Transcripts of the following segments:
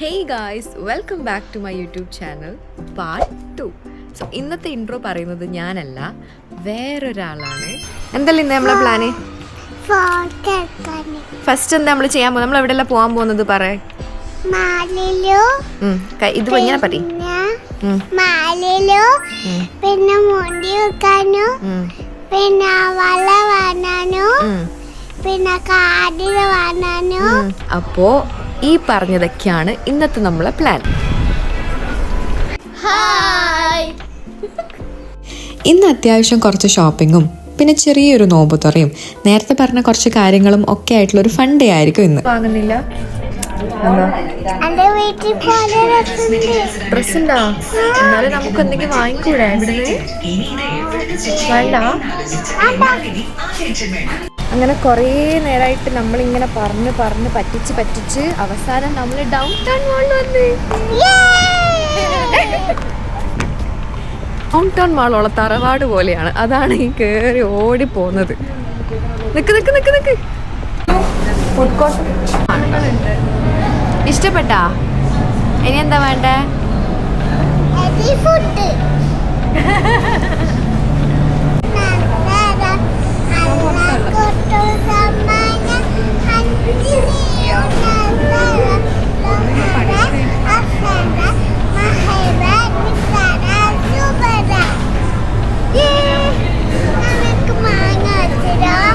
Hey guys, welcome back to my YouTube channel part 2. So ഇന്നത്തെ intro പറയുന്നത് ഞാനല്ല, വേറൊരാളാണ്. എന്തല്ലേ ഇന്ന് നമ്മളെ പ്ലാന്? ഫസ്റ്റ് എന്താ നമ്മൾ ചെയ്യാൻ പോകുന്നത്? നമ്മൾ എവിടെയെല്ലാം പോകാൻ പോകുന്നത് പറ. ഇത് ഇങ്ങനെ പറയും. പിന്നെ മുടി വെക്കാനോ, പിന്നെ വള വാങ്ങാനോ, പിന്നെ കാടിൽ വാങ്ങാനോ. അപ്പോ ഈ പറഞ്ഞതൊക്കെയാണ് ഇന്നത്തെ നമ്മളെ പ്ലാൻ. ഇന്ന് അത്യാവശ്യം കുറച്ച് ഷോപ്പിങ്ങും പിന്നെ ചെറിയൊരു നോമ്പ് തുറയും നേരത്തെ പറഞ്ഞ കുറച്ച് കാര്യങ്ങളും ഒക്കെ ആയിട്ടുള്ള ഒരു ഫൺ ഡേ ആയിരിക്കും ഇന്ന്. വാങ്ങുന്നില്ല ഡ്രസ് ഉണ്ടോ? എന്നാലും നമുക്ക് എന്തെങ്കിലും വാങ്ങിക്കൂടെ? വേണ്ട. അങ്ങനെ കുറേ നേരമായിട്ട് നമ്മളിങ്ങനെ പറഞ്ഞ് പറ്റിച്ച് അവസാനം നമ്മൾ ഡൗൺ ടൗൺ മാളിൽ വന്ന്. ഡൗൺ ടൗൺ മാളോള തറവാട് പോലെയാണ്, അതാണ് ഈ കയറി ഓടി പോകുന്നത്. നിക്ക് ഫുഡ് കോർട്ട് ഇഷ്ടപ്പെട്ടാ? ഇനി എന്താ വേണ്ടേ?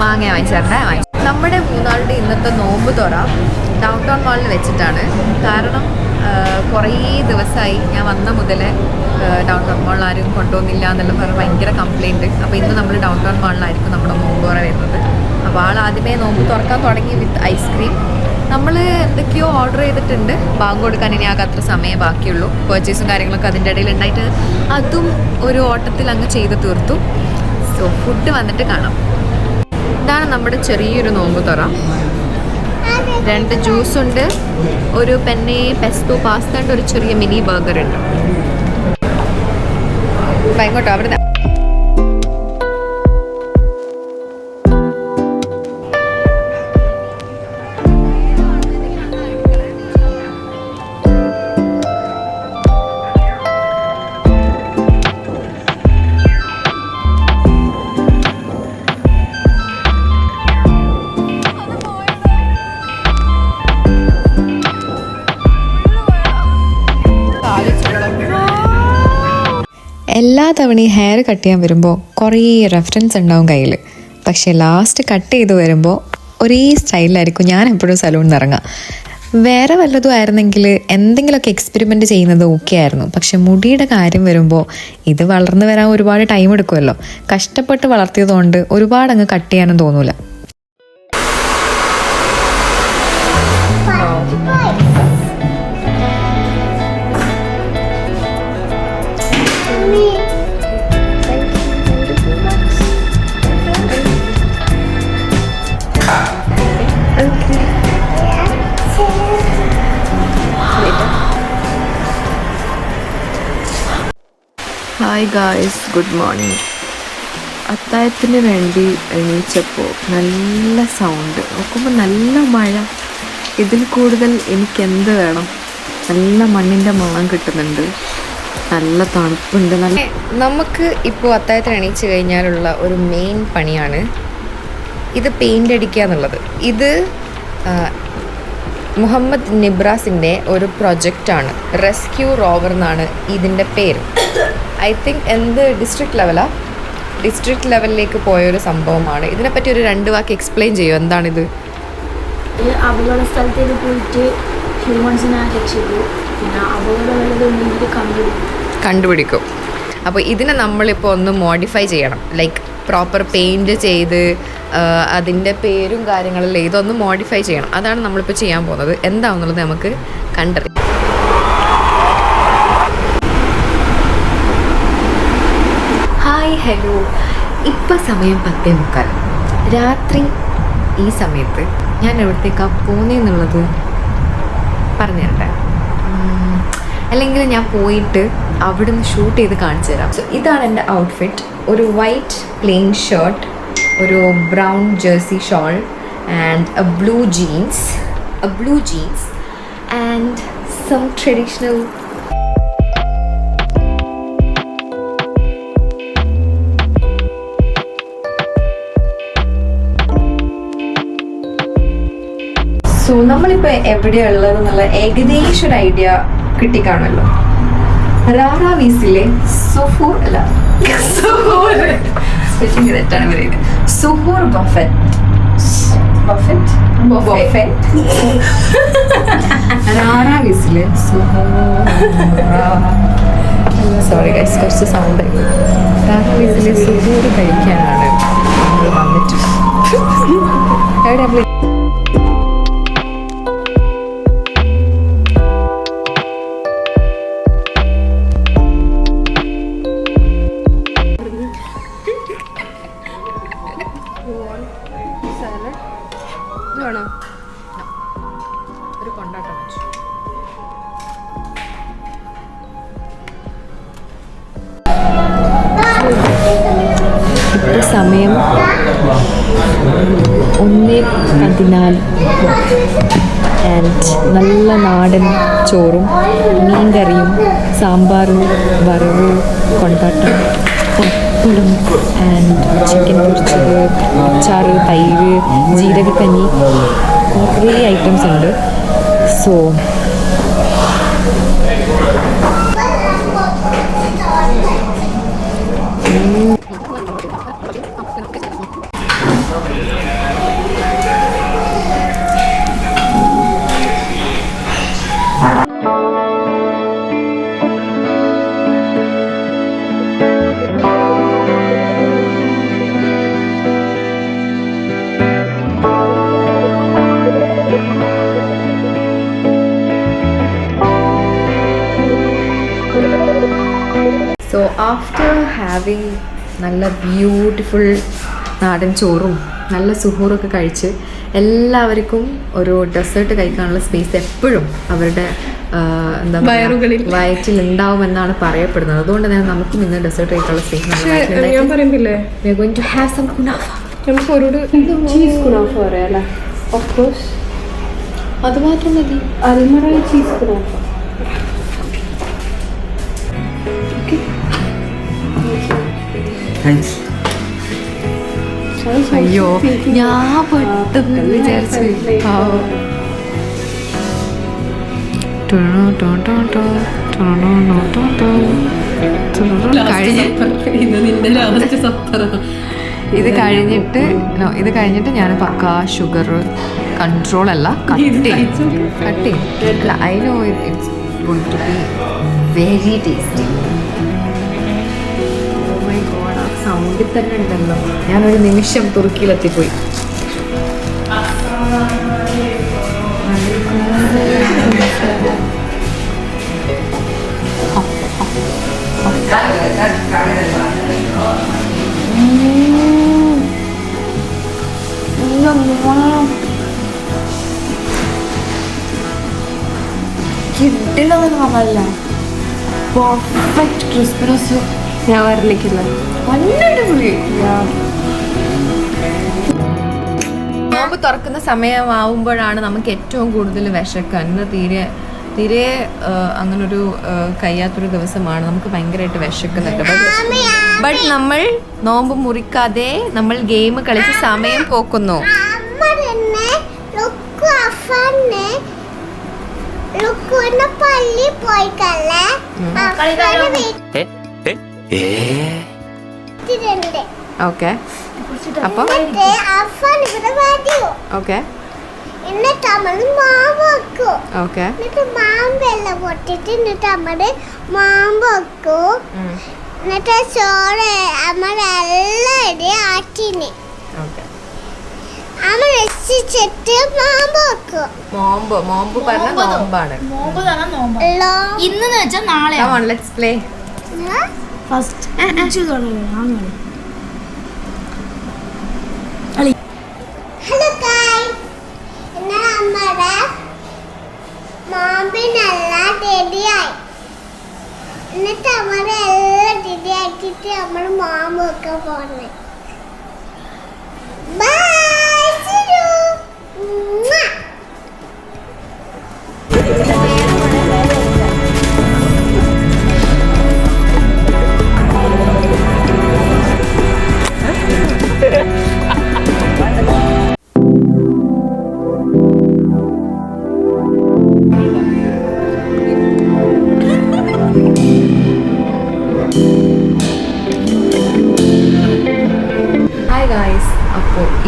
മാങ്ങ വാങ്ങിച്ചേരണ്ടേ? നമ്മുടെ മൂന്നാളുടെ ഇന്നത്തെ നോമ്പ് തുറ ഡൗൺ ടൗൺ മാളിൽ വെച്ചിട്ടാണ്. കാരണം കുറേ ദിവസമായി ഞാൻ വന്ന മുതലേ ഡൗൺ ടൗൺ മാളിൽ ആരും കൊണ്ടുപോകുന്നില്ല എന്നുള്ള പറഞ്ഞ് ഭയങ്കര കംപ്ലയിൻറ്റ്. അപ്പോൾ ഇന്ന് നമ്മൾ ഡൗൺ ടൗൺ മാളിലായിരിക്കും നമ്മുടെ നോമ്പ് തുറ വരുന്നത്. അപ്പോൾ ആദ്യമേ നോമ്പ് തുറക്കാൻ തുടങ്ങി വിത്ത് ഐസ്ക്രീം. നമ്മൾ എന്തൊക്കെയോ ഓർഡർ ചെയ്തിട്ടുണ്ട്. ബാങ്ക് കൊടുക്കാൻ ഇനി ആകെ അത്ര സമയം ബാക്കിയുള്ളൂ. പർച്ചേസും കാര്യങ്ങളൊക്കെ അതിൻ്റെ ഇടയിൽ ഉണ്ടായിട്ട് അതും ഒരു ഓട്ടത്തിൽ അങ്ങ് ചെയ്ത് തീർത്തു. സോ ഫുഡ് വന്നിട്ട് കാണാം. ഇതാണ് നമ്മുടെ ചെറിയൊരു നോമ്പ് തുറ. 2 ജ്യൂസ് ഉണ്ട്, ഒരു പെന്നെ പെസ്തോ പാസ്ത ഉണ്ട്, ഒരു ചെറിയ മിനി ബർഗർ ഉണ്ട്. ഇങ്ങോട്ടോ അവിടെ. എല്ലാ തവണയും ഹെയർ കട്ട് ചെയ്യാൻ വരുമ്പോൾ കുറേ റെഫറൻസ് ഉണ്ടാവും കയ്യിൽ. പക്ഷേ ലാസ്റ്റ് കട്ട് ചെയ്ത് വരുമ്പോൾ ഒരേ സ്റ്റൈലിലായിരിക്കും ഞാൻ എപ്പോഴും സലൂണിൽ നിന്ന് ഇറങ്ങുക. വേറെ വല്ലതും ആയിരുന്നെങ്കിൽ എന്തെങ്കിലുമൊക്കെ എക്സ്പെരിമെൻറ്റ് ചെയ്യുന്നത് ഓക്കെ ആയിരുന്നു. പക്ഷെ മുടിയുടെ കാര്യം വരുമ്പോൾ ഇത് വളർന്നു വരാൻ ഒരുപാട് ടൈം എടുക്കുമല്ലോ. കഷ്ടപ്പെട്ട് വളർത്തിയതുകൊണ്ട് ഒരുപാട് അങ്ങ് കട്ട് ചെയ്യാനും തോന്നൂല. Hi guys, good morning. അത്താഴത്തിന് വേണ്ടി എണീച്ചപ്പോൾ നല്ല സൗണ്ട്, നോക്കുമ്പോൾ നല്ല മഴ. ഇതിൽ കൂടുതൽ എനിക്കെന്ത് വേണം? നല്ല മണ്ണിൻ്റെ മണം കിട്ടുന്നുണ്ട്, നല്ല തണുപ്പുണ്ട്. നമുക്ക് ഇപ്പോൾ അത്താഴത്തിന് എണീച്ച് കഴിഞ്ഞാലുള്ള ഒരു മെയിൻ പണിയാണ് ഇത് പെയിൻ്റ് അടിക്കുക എന്നുള്ളത്. ഇത് മുഹമ്മദ് നിബ്രാസിൻ്റെ ഒരു പ്രൊജക്റ്റാണ്. റെസ്ക്യൂ റോവർ എന്നാണ് ഇതിൻ്റെ പേര്. ഐ തിങ്ക് ഡിസ്ട്രിക്ട് ലെവലിലേക്ക് പോയൊരു സംഭവമാണ്. ഇതിനെപ്പറ്റി ഒരു 2 വാക്ക് എക്സ്പ്ലെയിൻ ചെയ്യുമോ? എന്താണിത്? അപകട സ്ഥലത്തേക്ക് പോയിട്ട് ഹ്യൂമൻസിനെ രക്ഷിക്കും, പിന്നെ അപകടമുള്ളതുണ്ടെങ്കിൽ കണ്ടുപിടിക്കും. അപ്പോൾ ഇതിനെ നമ്മളിപ്പോൾ ഒന്ന് മോഡിഫൈ ചെയ്യണം. ലൈക്ക് പ്രോപ്പർ പെയിൻറ്റ് ചെയ്ത് അതിൻ്റെ പേരും കാര്യങ്ങളെല്ലാം ഇതൊന്ന് മോഡിഫൈ ചെയ്യണം. അതാണ് നമ്മളിപ്പോൾ ചെയ്യാൻ പോകുന്നത്. എന്താണെന്നുള്ളത് നമുക്ക് കണ്ടറിയാം. Hi, hello. ഇപ്പം സമയം 10:45 രാത്രി. ഈ സമയത്ത് ഞാൻ എവിടത്തേക്കാണ് പോകുന്നതെന്നുള്ളത് പറഞ്ഞു തരട്ടെ, അല്ലെങ്കിൽ ഞാൻ പോയിട്ട് അവിടെ നിന്ന് ഷൂട്ട് ചെയ്ത് കാണിച്ചു തരാം. സോ ഇതാണ് എൻ്റെ ഔട്ട്ഫിറ്റ്. ഒരു വൈറ്റ് പ്ലെയിൻ ഷർട്ട്, ഒരു brown jersey shawl and a blue jeans and some traditional. So നമ്മളിപ്പോൾ എവിടെയാണ് ഉള്ളതെന്നുള്ള ഏകദേശം ഒരു ഐഡിയ കിട്ടിക്കാണല്ലോ. റാറാവീസിലെ സുഹൂർ അല്ല സ്പെല്ലിംഗ് തെറ്റാണ് പറയുന്നത്. സുഹൂർ ബഫറ്റ് റാറാവീസിലെ സോറി ഗൈസ്, കുറച്ച് സൗണ്ട് റാറാവീസിലെ സുഹൂർ കഴിക്കാനാണ് നമ്മൾ വന്നിട്ടുള്ളത്. എവിടെ നമ്മൾ ഒരു കൊണ്ടാട്ടം വെച്ചു. ഇപ്പോൾ സമയം 1:14 ആൻഡ് നല്ല നാടൻ ചോറും മീൻകറിയും സാമ്പാറും വറവ് കൊണ്ടാട്ടം പപ്പടം ആൻഡ് ചിക്കൻ പൊരിച്ചത് അച്ചാറ് തൈര് ജീരകക്കഞ്ഞി കുറേ ഐറ്റംസ് ഉണ്ട്. സോ ആഫ്റ്റർ ഹാവിങ് നല്ല ബ്യൂട്ടിഫുൾ നാടൻ ചോറും നല്ല സുഹൂറൊക്കെ കഴിച്ച് എല്ലാവർക്കും ഒരു ഡെസേർട്ട് കഴിക്കാനുള്ള സ്പേസ് എപ്പോഴും അവരുടെ എന്താ വയറ്റിൽ ഉണ്ടാവുമെന്നാണ് പറയപ്പെടുന്നത്. അതുകൊണ്ട് തന്നെ നമുക്കും ഇന്ന് ഡെസേർട്ട് കഴിക്കാനുള്ള സ്പേസ് പറയാം. അത് മാത്രം മതി. Almarai cheese kunafa. അയ്യോ, ഞാൻ പെട്ടെന്ന് വിചാരിച്ചു ഇത് കഴിഞ്ഞിട്ട് ഞാൻ പക്കാ ഷുഗർ കൺട്രോൾ അല്ല കട്ടിങ് അല്ല. I know it's going to be very tasty. സൗണ്ടിൽ തന്നെ ഉണ്ടല്ലോ. ഞാനൊരു നിമിഷം തുർക്കിയിലെത്തിപ്പോയി. കിട്ടില്ലെന്ന് പറഞ്ഞല്ല, പെർഫെക്റ്റ് ക്രിസ്പിനെസ്. ഞാൻ വരണിക്കില്ല. നോമ്പ് തുറക്കുന്ന സമയമാവുമ്പോഴാണ് നമുക്ക് ഏറ്റവും കൂടുതൽ വിശക്കുക. ഇന്ന് തീരെ അങ്ങനൊരു കഴിയാത്തൊരു ദിവസമാണ്. നമുക്ക് ഭയങ്കരമായിട്ട് വിശക്കുന്നുണ്ട്. ബട്ട് നമ്മൾ നോമ്പ് മുറിക്കാതെ നമ്മൾ ഗെയിം കളിച്ച് സമയം പോക്കുന്നു. ഓക്കെ, അപ്പൊ ഓക്കെ എന്നിട്ട് നമ്മൾ മാവ് വെക്കും. ഓക്കെ, എന്നിട്ട് മാമ്പെല്ലാം പൊട്ടിട്ട് എന്നിട്ട് നമ്മള് മാമ്പ് വെക്കും. എന്നിട്ട് ചോറ് നമ്മളെല്ലാം ആക്കിന് നമ്മൾ രസിച്ചിട്ട് മാമ്പ് വെക്കും. മോമ്പ് പറഞ്ഞ നോമ്പാണ്. ഇന്ന് വെച്ചാൽ നാളെ. Let's play. First hello guys, ഇന്ന് നമ്മുടെ മാമ്പിനെല്ലാം റെഡിയായി. എന്നിട്ട് നമ്മളെല്ലാം റെഡിയാക്കിയിട്ട് നമ്മൾ മാമ്പ് വെക്കാൻ പോകുന്നത്. Bye, see you.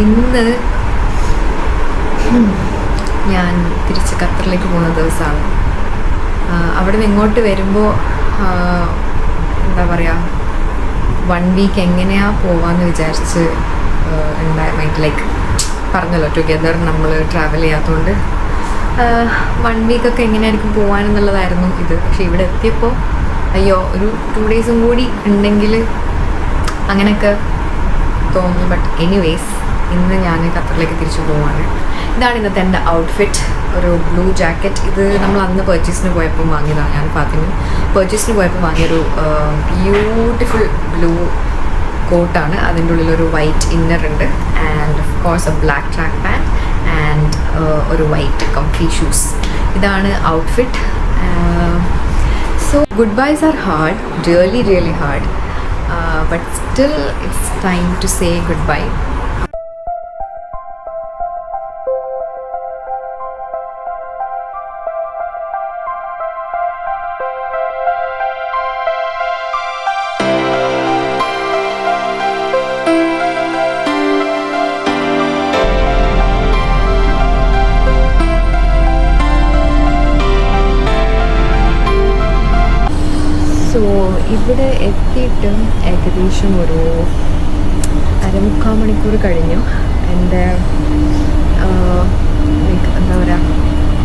ഇന്ന് ഞാൻ തിരിച്ച് ഖത്തറിലേക്ക് പോകുന്ന ദിവസമാണ്. അവിടെ നിന്ന് ഇങ്ങോട്ട് വരുമ്പോൾ എന്താ പറയുക, 1 വീക്ക് എങ്ങനെയാണ് പോവാമെന്ന് വിചാരിച്ച് ഉണ്ടായ മൈൻഡ്. ലൈക്ക് പറഞ്ഞല്ലോ, ടുഗെദർ നമ്മൾ ട്രാവൽ ചെയ്യാത്തതുകൊണ്ട് 1 വീക്കൊക്കെ എങ്ങനെയായിരിക്കും പോകാനെന്നുള്ളതായിരുന്നു ഇത്. പക്ഷേ ഇവിടെ എത്തിയപ്പോൾ അയ്യോ ഒരു 2 ഡേയ്സും കൂടി ഉണ്ടെങ്കിൽ അങ്ങനെയൊക്കെ തോന്നുന്നു. ബട്ട് എനിവേസ് ഇന്ന് ഞാൻ ഖത്തറിലേക്ക് തിരിച്ചു പോവാണ്. ഇതാണ് ഇന്നത്തെ എൻ്റെ ഔട്ട്ഫിറ്റ്. ഒരു ബ്ലൂ ജാക്കറ്റ്. ഇത് നമ്മൾ അന്ന് പർച്ചേസിന് പോയപ്പോൾ വാങ്ങിയതാണ്. ഞാൻ ഫാത്തിമ പർച്ചേസിന് പോയപ്പോൾ വാങ്ങിയൊരു ബ്യൂട്ടിഫുൾ ബ്ലൂ കോട്ടാണ്. അതിൻ്റെ ഉള്ളിലൊരു വൈറ്റ് ഇന്നർ ഉണ്ട് and of course a black track pant and ഒരു വൈറ്റ് കംഫി ഷൂസ്. ഇതാണ് outfit. So goodbyes are hard, really hard, but still it's time to say goodbye. So ഇവിടെ എത്തിയിട്ട് ഏകദേശം ഒരു 1/4 മണിക്കൂർ കഴിഞ്ഞു. എൻ്റെ ലൈക്ക് എന്താ പറയുക,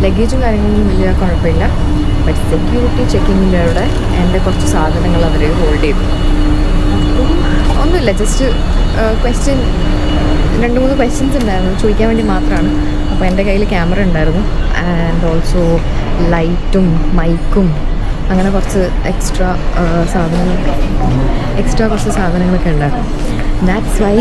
ലഗേജും കാര്യങ്ങളൊന്നും വലിയ കുഴപ്പമില്ല. ബട്ട് സെക്യൂരിറ്റി ചെക്കിങ്ങിൻ്റെ അവിടെ എൻ്റെ കുറച്ച് സാധനങ്ങൾ അവർ ഹോൾഡ് ചെയ്തു. അപ്പം ഒന്നുമില്ല, ജസ്റ്റ് ക്വസ്റ്റ്യൻ 2-3 ക്വസ്റ്റ്യൻസ് ഉണ്ടായിരുന്നു, ചോദിക്കാൻ വേണ്ടി മാത്രമാണ്. അപ്പോൾ എൻ്റെ കയ്യിൽ ക്യാമറ ഉണ്ടായിരുന്നു ആൻഡ് ഓൾസോ ലൈറ്റും മൈക്കും അങ്ങനെ കുറച്ച് എക്സ്ട്രാ കുറച്ച് സാധനങ്ങളൊക്കെ ഉണ്ടായിരുന്നു. That's why